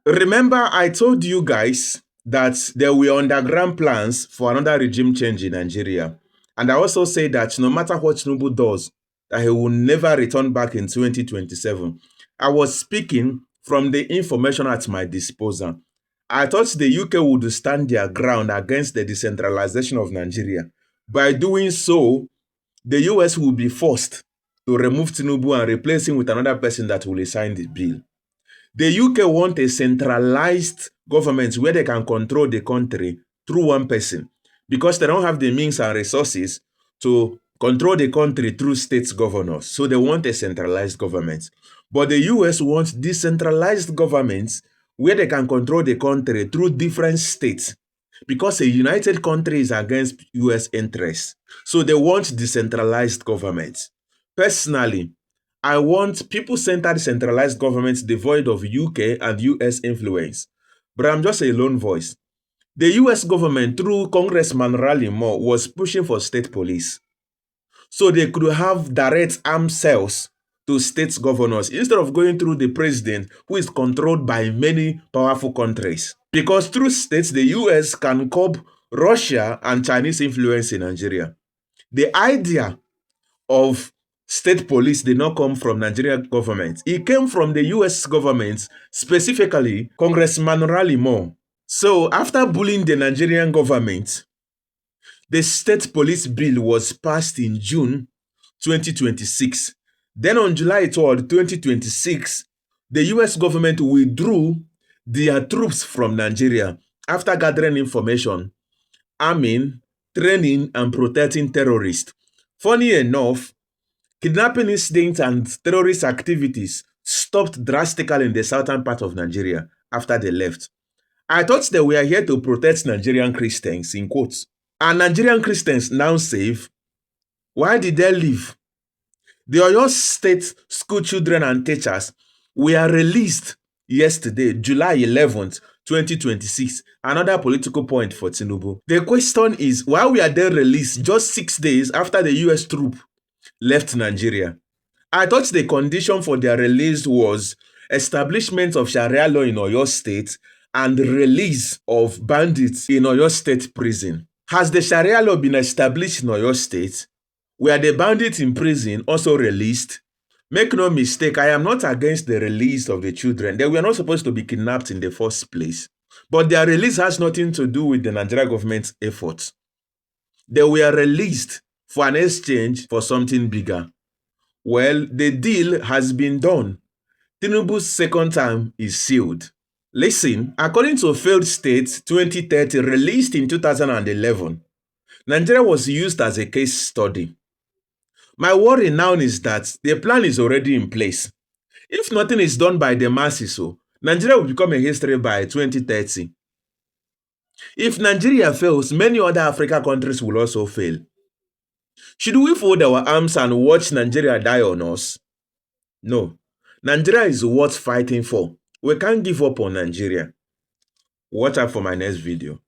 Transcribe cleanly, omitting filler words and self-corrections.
Remember, I told you guys that there were underground plans for another regime change in Nigeria. And I also said that no matter what Tinubu does, that he will never return back in 2027. I was speaking from the information at my disposal. I thought the UK would stand their ground against the decentralization of Nigeria. By doing so, the US will be forced to remove Tinubu and replace him with another person that will sign the bill. The UK want a centralized government where they can control the country through one person because they don't have the means and resources to control the country through state governors. So they want a centralized government. But the US wants decentralized governments where they can control the country through different states because a united country is against US interests. So they want decentralized governments. Personally, I want people-centered centralized governments devoid of UK and US influence. But I'm just a lone voice. The US government, through Congressman Raleigh Moore, was pushing for state police. So they could have direct armed cells to state governors instead of going through the president, who is controlled by many powerful countries. Because through states, the US can curb Russia and Chinese influence in Nigeria. The idea of state police did not come from Nigerian government. It came from the US government, specifically Congressman Raleigh Moore. So after bullying the Nigerian government, the state police bill was passed in June 2026. Then on July 3rd, 2026, the US government withdrew their troops from Nigeria after gathering information, arming, training, and protecting terrorists. Funny enough, kidnapping incidents and terrorist activities stopped drastically in the southern part of Nigeria after they left. I thought they were here to protect Nigerian Christians, in quotes. Are Nigerian Christians now safe? Why did they leave? The Oyo State school children and teachers were released yesterday, July 11th, 2026. Another political point for Tinubu. The question is, why were they released just 6 days after the US troop left Nigeria? I thought the condition for their release was establishment of Sharia law in Oyo State and release of bandits in Oyo State prison. Has the Sharia law been established in Oyo State? Were the bandits in prison also released? Make no mistake, I am not against the release of the children. They were not supposed to be kidnapped in the first place. But their release has nothing to do with the Nigerian government's efforts. They were released for an exchange for something bigger. Well, the deal has been done. Tinubu's second term is sealed. Listen, according to Failed States 2030 released in 2011, Nigeria was used as a case study. My worry now is that the plan is already in place. If nothing is done by the masses, Nigeria will become a history by 2030. If Nigeria fails, many other African countries will also fail. Should we fold our arms and watch Nigeria die on us? No. Nigeria is worth fighting for. We can't give up on Nigeria. Watch out for my next video.